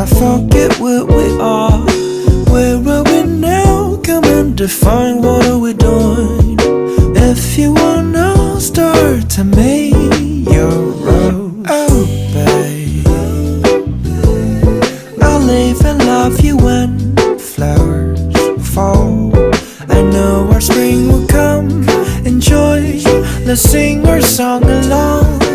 forget what we are. Where are we now? Come and define, what are we doing? If you wanna start to make your road, oh babe, I'll live and love you when flowers fall. I know our spring will come. Enjoy, let's sing our song along.